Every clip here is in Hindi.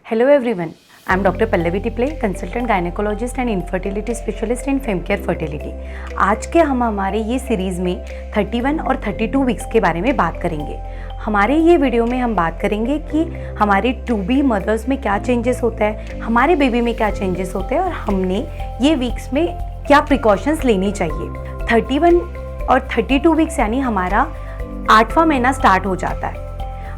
Hello everyone, I am Dr. Pallavi Tiple, consultant gynecologist and infertility specialist in FemCare Fertility। आज के हम हमारे ये सीरीज़ में 31 और 32 वीक्स के बारे में बात करेंगे। हमारे ये वीडियो में हम बात करेंगे कि हमारी टू बी मदर्स में क्या चेंजेस होता है, हमारे बेबी में क्या चेंजेस होते हैं और हमने ये वीक्स में क्या प्रिकॉशंस लेनी चाहिए। 31 और 32 वीक्स यानी हमारा 8वां महीना स्टार्ट हो जाता है।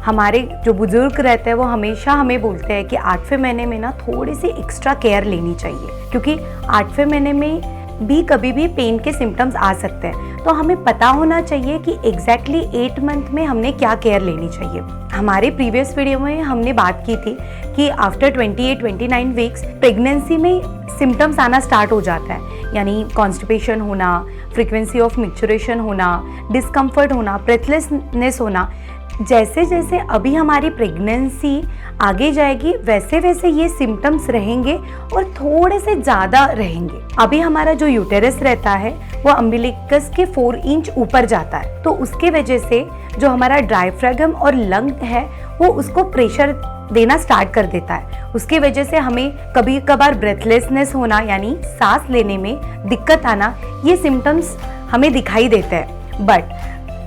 हमारे जो बुजुर्ग रहते हैं वो हमेशा हमें बोलते हैं कि 8वें महीने में ना थोड़ी सी एक्स्ट्रा केयर लेनी चाहिए, क्योंकि 8वें महीने में भी कभी भी पेन के सिम्टम्स आ सकते हैं। तो हमें पता होना चाहिए कि एग्जैक्टली 8 मंथ में हमने क्या केयर लेनी चाहिए। हमारे प्रीवियस वीडियो में हमने बात की थी कि आफ्टर 28-29 वीक्स प्रेगनेंसी में सिम्टम्स आना स्टार्ट हो जाता है, यानी कॉन्स्टिपेशन होना, फ्रीक्वेंसी ऑफ मिक्चुरेशन होना, डिस्कम्फर्ट होना, ब्रेथलेसनेस होना। जैसे जैसे अभी हमारी प्रेगनेंसी आगे जाएगी वैसे वैसे ये सिम्टम्स रहेंगे और थोड़े से ज़्यादा रहेंगे। अभी हमारा जो यूटेरस रहता है वो अम्बिलिकस के 4 इंच ऊपर जाता है, तो उसके वजह से जो हमारा डायफ्रागम और लंग है वो उसको प्रेशर देना स्टार्ट कर देता है। उसकी वजह से हमें कभी कभार ब्रेथलेसनेस होना यानी सांस लेने में दिक्कत आना, ये सिम्टम्स हमें दिखाई देते हैं। बट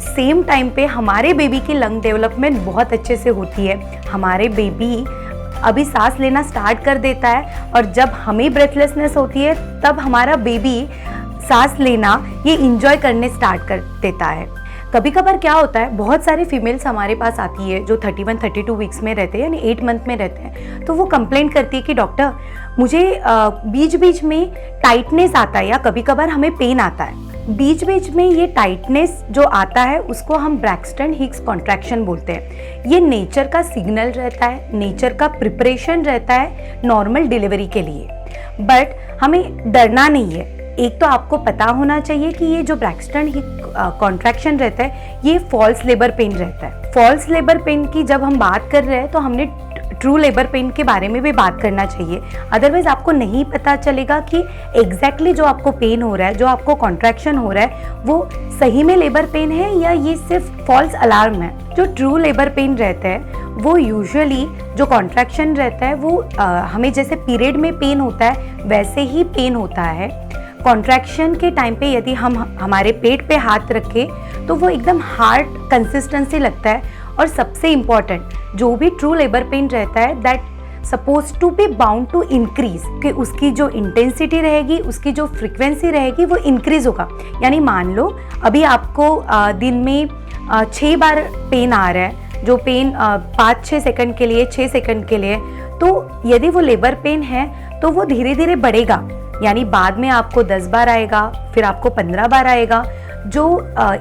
सेम टाइम पे हमारे बेबी की लंग डेवलपमेंट बहुत अच्छे से होती है। हमारे बेबी अभी सांस लेना स्टार्ट कर देता है और जब हमें ब्रेथलेसनेस होती है तब हमारा बेबी सांस लेना ये इंजॉय करने स्टार्ट कर देता है। कभी कभार क्या होता है, बहुत सारे फीमेल्स हमारे पास आती है जो 31-32 वीक्स में रहते हैं यानी 8 मंथ में रहते हैं, तो वो कंप्लेंट करती है कि डॉक्टर मुझे बीच बीच में टाइटनेस आता है या कभी कभार हमें पेन आता है। बीच बीच में ये टाइटनेस जो आता है उसको हम ब्रैक्सटन हिक्स कॉन्ट्रैक्शन बोलते हैं। ये नेचर का सिग्नल रहता है, नेचर का प्रिपरेशन रहता है नॉर्मल डिलीवरी के लिए। बट हमें डरना नहीं है। एक तो आपको पता होना चाहिए कि ये जो ब्रैक्सटन हिक्स कॉन्ट्रैक्शन रहता है ये फॉल्स लेबर पेन रहता है। फॉल्स लेबर पेन की जब हम बात कर रहे हैं तो हमने ट्रू लेबर पेन के बारे में भी बात करना चाहिए, अदरवाइज आपको नहीं पता चलेगा कि एग्जैक्टली जो आपको पेन हो रहा है, जो आपको कॉन्ट्रैक्शन हो रहा है, वो सही में लेबर पेन है या ये सिर्फ फॉल्स अलार्म है। जो ट्रू लेबर पेन रहता है वो यूजुअली जो कॉन्ट्रैक्शन रहता है वो हमें जैसे पीरियड में पेन होता है वैसे ही पेन होता है। कॉन्ट्रैक्शन के टाइम पे यदि हम हमारे पेट पे हाथ रखें तो वो एकदम हार्ड कंसिस्टेंसी लगता है। और सबसे इम्पॉर्टेंट, जो भी ट्रू लेबर पेन रहता है that suppose to be bound to increase, कि उसकी जो इंटेंसिटी रहेगी, उसकी जो फ्रीक्वेंसी रहेगी वो इंक्रीज होगा। यानी मान लो अभी आपको दिन में 6 बार पेन आ रहा है, जो पेन 5-6 सेकंड के लिए, 6 सेकंड के लिए, तो यदि वो लेबर पेन है तो वो धीरे धीरे बढ़ेगा, यानी बाद में आपको 10 बार आएगा, फिर आपको 15 बार आएगा। जो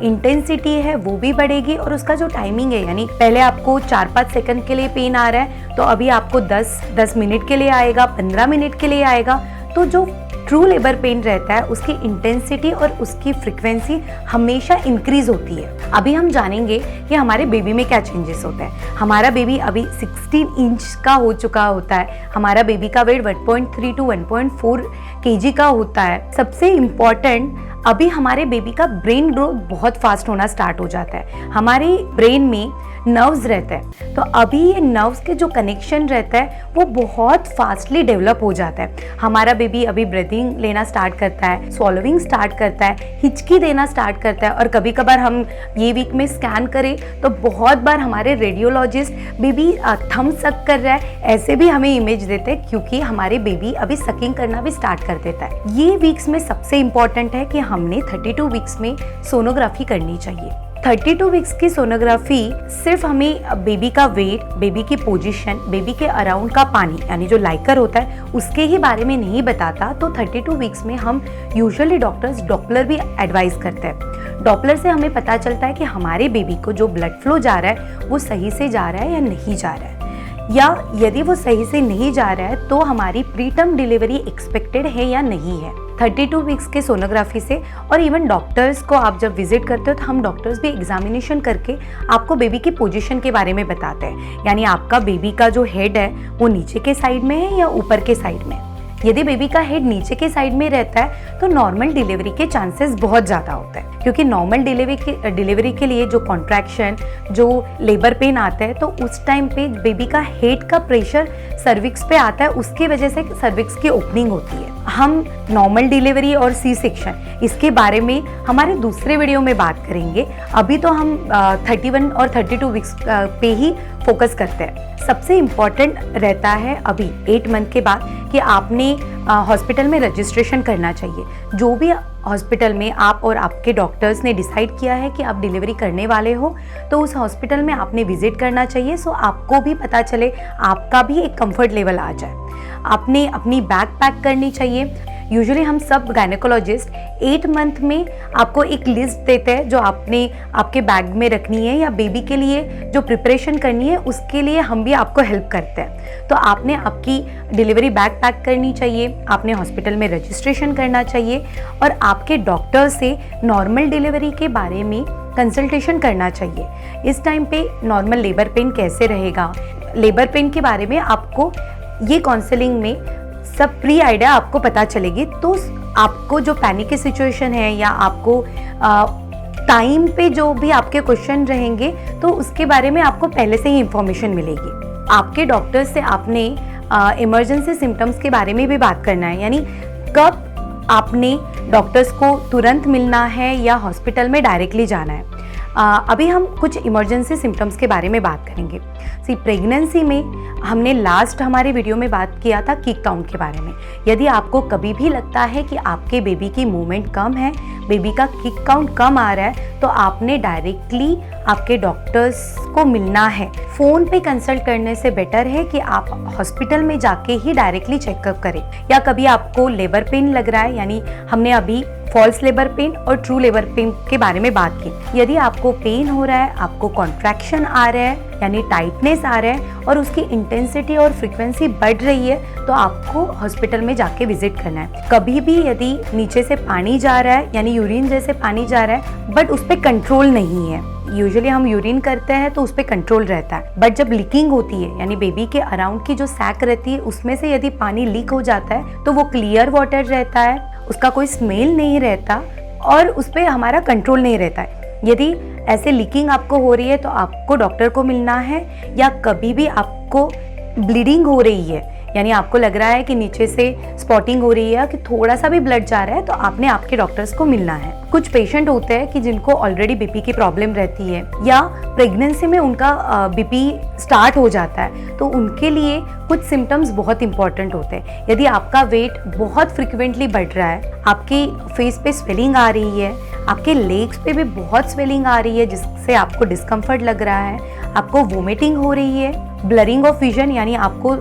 इंटेंसिटी है वो भी बढ़ेगी और उसका जो टाइमिंग है, यानी पहले आपको 4-5 सेकंड के लिए पेन आ रहा है तो अभी आपको 10 मिनट के लिए आएगा, 15 मिनट के लिए आएगा। तो जो ट्रू लेबर पेन रहता है उसकी इंटेंसिटी और उसकी फ्रीक्वेंसी हमेशा इंक्रीज होती है। अभी हम जानेंगे कि हमारे बेबी में क्या चेंजेस होता है। हमारा बेबी अभी 16 इंच का हो चुका होता है। हमारा बेबी का वेट 1.3 to 1.4 kg का होता है। सबसे इम्पॉर्टेंट, अभी हमारे बेबी का ब्रेन ग्रोथ बहुत फास्ट होना स्टार्ट हो जाता है। हमारे ब्रेन में नर्व्स रहते हैं, तो अभी ये नर्व्स के जो कनेक्शन रहता है वो बहुत फास्टली डेवलप हो जाता है। हमारा बेबी अभी ब्रीथिंग लेना स्टार्ट करता है, स्वॉलोइंग स्टार्ट करता है, हिचकी देना स्टार्ट करता है। और कभी कभार हम ये वीक में स्कैन करें तो बहुत बार हमारे रेडियोलॉजिस्ट बेबी थम सक कर रहा है ऐसे भी हमें इमेज देते हैं, क्योंकि हमारे बेबी अभी सकिंग करना भी स्टार्ट कर देता है। ये वीक्स में सबसे इंपॉर्टेंट है कि हमने 32 वीक्स में सोनोग्राफी करनी चाहिए। 32 वीक्स की सोनोग्राफी सिर्फ हमें बेबी का वेट, बेबी की पोजीशन, बेबी के अराउंड का पानी यानी जो लाइकर होता है उसके ही बारे में नहीं बताता। तो 32 वीक्स में हम यूजुअली डॉक्टर्स डॉपलर भी एडवाइस करते हैं। डॉपलर से हमें पता चलता है कि हमारे बेबी को जो ब्लड फ्लो जा रहा है वो सही से जा रहा है या नहीं जा रहा है, या यदि वो सही से नहीं जा रहा है तो हमारी प्रीटर्म डिलीवरी एक्सपेक्टेड है या नहीं है। 32 वीक्स के सोनोग्राफी से, और इवन डॉक्टर्स को आप जब विजिट करते हो तो हम डॉक्टर्स भी एग्जामिनेशन करके आपको बेबी की पोजीशन के बारे में बताते हैं, यानी आपका बेबी का जो हेड है वो नीचे के साइड में है या ऊपर के साइड में। यदि बेबी का हेड नीचे के साइड में रहता है तो नॉर्मल डिलीवरी के चांसेस बहुत ज़्यादा होते हैं, क्योंकि नॉर्मल डिलीवरी के लिए जो कॉन्ट्रैक्शन, जो लेबर पेन आता है, तो उस टाइम पे बेबी का हेड का प्रेशर सर्विक्स पे आता है, उसकी वजह से सर्विक्स की ओपनिंग होती है। हम नॉर्मल डिलीवरी और सी सेक्शन इसके बारे में हमारे दूसरे वीडियो में बात करेंगे। अभी तो हम 31 और 32 वीक्स पे ही फोकस करते हैं। सबसे इम्पॉर्टेंट रहता है अभी 8 मंथ के बाद कि आपने हॉस्पिटल में रजिस्ट्रेशन करना चाहिए। जो भी हॉस्पिटल में आप और आपके डॉक्टर्स ने डिसाइड किया है कि आप डिलीवरी करने वाले हो, तो उस हॉस्पिटल में आपने विजिट करना चाहिए, सो आपको भी पता चले, आपका भी एक कंफर्ट लेवल आ जाए। आपने अपनी बैग पैक करनी चाहिए। यूजुअली हम सब गायनेकोलॉजिस्ट 8 मंथ में आपको एक लिस्ट देते हैं जो आपने आपके बैग में रखनी है, या बेबी के लिए जो प्रिपरेशन करनी है उसके लिए हम भी आपको हेल्प करते हैं। तो आपने आपकी डिलीवरी बैग पैक करनी चाहिए, आपने हॉस्पिटल में रजिस्ट्रेशन करना चाहिए और आपके डॉक्टर से नॉर्मल डिलीवरी के बारे में कंसल्टेशन करना चाहिए। इस टाइम पे नॉर्मल लेबर पेन कैसे रहेगा, लेबर पेन के बारे में आपको ये काउंसलिंग में सब प्री आइडिया आपको पता चलेगी। तो आपको जो पैनिक की सिचुएशन है या आपको टाइम पे जो भी आपके क्वेश्चन रहेंगे, तो उसके बारे में आपको पहले से ही इंफॉर्मेशन मिलेगी। आपके डॉक्टर से आपने इमरजेंसी सिम्टम्स के बारे में भी बात करना है, यानी कब आपने डॉक्टर्स को तुरंत मिलना है या हॉस्पिटल में डायरेक्टली जाना है। अभी हम कुछ इमरजेंसी सिम्टम्स के बारे में बात करेंगे। प्रेगनेंसी में हमने लास्ट हमारे वीडियो में बात किया था किक काउंट के बारे में। यदि आपको कभी भी लगता है कि आपके बेबी की मूवमेंट कम है, बेबी का किक काउंट कम आ रहा है, तो आपने डायरेक्टली आपके डॉक्टर्स को मिलना है। फ़ोन पे कंसल्ट करने से बेटर है कि आप हॉस्पिटल में जाके ही डायरेक्टली चेकअप करें। या कभी आपको लेबर पेन लग रहा है, यानी हमने अभी फॉल्स लेबर पेन और ट्रू लेबर पेन के बारे में बात की। यदि आपको पेन हो रहा है, आपको कॉन्ट्रैक्शन आ रहा है यानी टाइटनेस आ रहा है और उसकी इंटेंसिटी और फ्रीक्वेंसी बढ़ रही है, तो आपको हॉस्पिटल में जाके विजिट करना है। कभी भी यदि नीचे से पानी जा रहा है, यानी यूरिन जैसे पानी जा रहा है, बट उस पर कंट्रोल नहीं है, यूजुअली हम यूरिन करते हैं तो उस पर कंट्रोल रहता है, बट जब लीकिंग होती है, यानी बेबी के अराउंड की जो सैक रहती है उसमें से यदि पानी लीक हो जाता है, तो वो क्लियर वाटर रहता है, उसका कोई स्मेल नहीं रहता और उस पर हमारा कंट्रोल नहीं रहता है। यदि ऐसे लीकिंग आपको हो रही है तो आपको डॉक्टर को मिलना है। या कभी भी आपको ब्लीडिंग हो रही है, यानी आपको लग रहा है कि नीचे से स्पॉटिंग हो रही है, कि थोड़ा सा भी ब्लड जा रहा है, तो आपने आपके डॉक्टर्स को मिलना है। कुछ पेशेंट होते हैं कि जिनको ऑलरेडी बीपी की प्रॉब्लम रहती है या प्रेगनेंसी में उनका बीपी स्टार्ट हो जाता है, तो उनके लिए कुछ सिम्टम्स बहुत इंपॉर्टेंट होते हैं। यदि आपका वेट बहुत फ्रिक्वेंटली बढ़ रहा है, आपकी फेस पे स्वेलिंग आ रही है, आपके लेग्स पे भी बहुत स्वेलिंग आ रही है जिससे आपको डिस्कम्फर्ट लग रहा है, आपको वोमिटिंग हो रही है, ब्लरिंग ऑफ विजन यानी आपको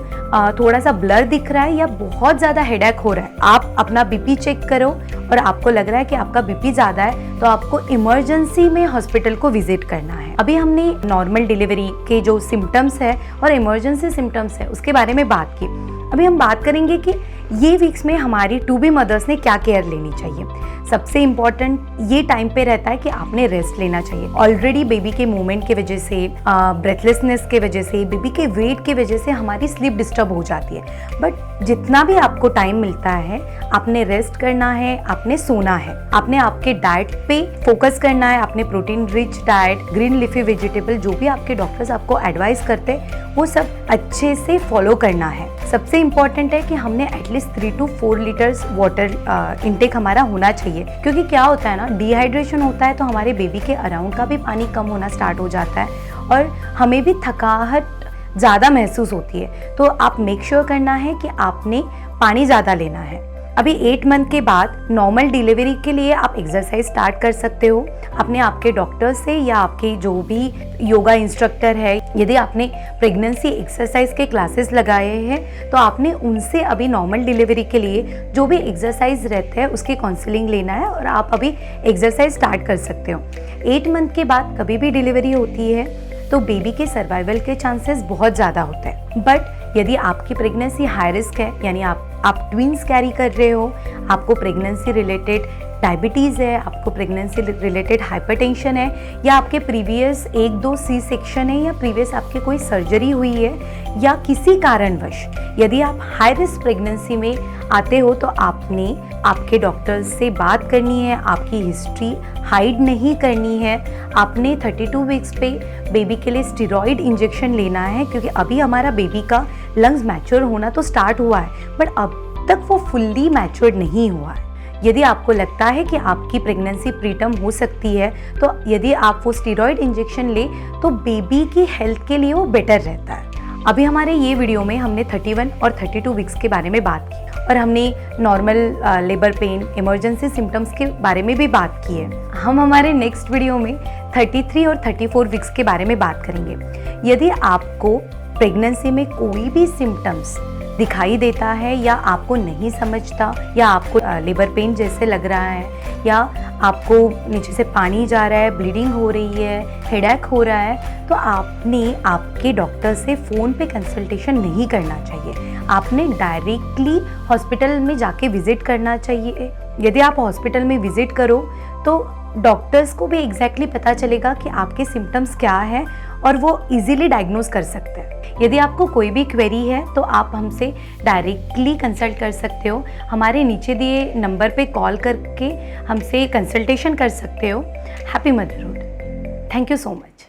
थोड़ा सा ब्लर दिख रहा है, या बहुत ज़्यादा हेडेक हो रहा है, आप अपना बीपी चेक करो और आपको लग रहा है कि आपका बीपी ज़्यादा है, तो आपको इमरजेंसी में हॉस्पिटल को विजिट करना है। अभी हमने नॉर्मल डिलीवरी के जो सिम्टम्स है और इमरजेंसी सिम्टम्स है उसके बारे में बात की। अभी हम बात करेंगे कि ये वीक्स में हमारी टू बी मदर्स ने क्या केयर लेनी चाहिए। सबसे इम्पॉर्टेंट ये टाइम पे रहता है कि आपने रेस्ट लेना चाहिए। ऑलरेडी बेबी के मूवमेंट की वजह से, ब्रेथलेसनेस के वजह से, बेबी के वेट की वजह से हमारी स्लीप डिस्टर्ब हो जाती है, बट जितना भी आपको टाइम मिलता है आपने रेस्ट करना है, आपने सोना है, आपने आपके डाइट पे फोकस करना है, आपने protein rich diet, green leafy vegetable, जो भी आपके डॉक्टर्स आपको एडवाइस करते हैं वो सब अच्छे से फॉलो करना है। सबसे इम्पॉर्टेंट है कि हमने at least 3 to 4 litres water intake हमारा होना चाहिए, क्योंकि क्या होता है ना, डिहाइड्रेशन होता है तो हमारे बेबी के अराउंड का भी पानी कम होना स्टार्ट हो जाता है और हमें भी थकावट ज़्यादा महसूस होती है। तो आप मेक श्योर करना है कि आपने पानी ज़्यादा लेना है। अभी 8 मंथ के बाद नॉर्मल डिलीवरी के लिए आप एक्सरसाइज स्टार्ट कर सकते हो अपने आपके डॉक्टर से या आपके जो भी योगा इंस्ट्रक्टर है। यदि आपने प्रेगनेंसी एक्सरसाइज के क्लासेस लगाए हैं तो आपने उनसे अभी नॉर्मल डिलीवरी के लिए जो भी एक्सरसाइज रहते हैं उसकी काउंसलिंग लेना है और आप अभी एक्सरसाइज स्टार्ट कर सकते हो। 8 मंथ के बाद कभी भी डिलीवरी होती है तो बेबी के सर्वाइवल के चांसेस बहुत ज़्यादा होते हैं, बट यदि आपकी प्रेगनेंसी हाई रिस्क है, यानी आप ट्विंस कैरी कर रहे हो, आपको प्रेगनेंसी रिलेटेड डायबिटीज़ है, आपको प्रेगनेंसी रिलेटेड हाइपरटेंशन है, या आपके प्रीवियस 1-2 सी सेक्शन है, या प्रीवियस आपके कोई सर्जरी हुई है, या किसी कारणवश यदि आप हाई रिस्क प्रेगनेंसी में आते हो तो आपने आपके डॉक्टर से बात करनी है, आपकी हिस्ट्री हाइड नहीं करनी है। आपने 32 वीक्स पे बेबी के लिए स्टेरॉइड इंजेक्शन लेना है, क्योंकि अभी हमारा बेबी का लंग्स मैच्योर होना तो स्टार्ट हुआ है, बट अब तक वो फुल्ली मैच्योर्ड नहीं हुआ है। यदि आपको लगता है कि आपकी प्रेगनेंसी प्रीटर्म हो सकती है, तो यदि आप वो स्टेरॉइड इंजेक्शन ले तो बेबी की हेल्थ के लिए वो बेटर रहता है। अभी हमारे ये वीडियो में हमने 31 और 32 वीक्स के बारे में बात की, और हमने normal labour pain, emergency symptoms के बारे में भी बात की है। हम हमारे नेक्स्ट वीडियो में 33 और 34 वीक्स के बारे में बात करेंगे। यदि आपको प्रेगनेंसी में कोई भी सिम्टम्स दिखाई देता है, या आपको नहीं समझता, या आपको लेबर पेन जैसे लग रहा है, या आपको नीचे से पानी जा रहा है, ब्लीडिंग हो रही है, हेडेक हो रहा है, तो आपने आपके डॉक्टर से फ़ोन पे कंसल्टेशन नहीं करना चाहिए। आपने डायरेक्टली हॉस्पिटल में जाके विज़िट करना चाहिए। यदि आप हॉस्पिटल में विज़िट करो तो डॉक्टर्स को भी एग्जैक्टली पता चलेगा कि आपके सिम्टम्स क्या है, और वो इजीली डायग्नोज कर सकते हैं। यदि आपको कोई भी क्वेरी है तो आप हमसे डायरेक्टली कंसल्ट कर सकते हो। हमारे नीचे दिए नंबर पे कॉल करके हमसे कंसल्टेशन कर सकते हो। Happy motherhood. Thank you so much.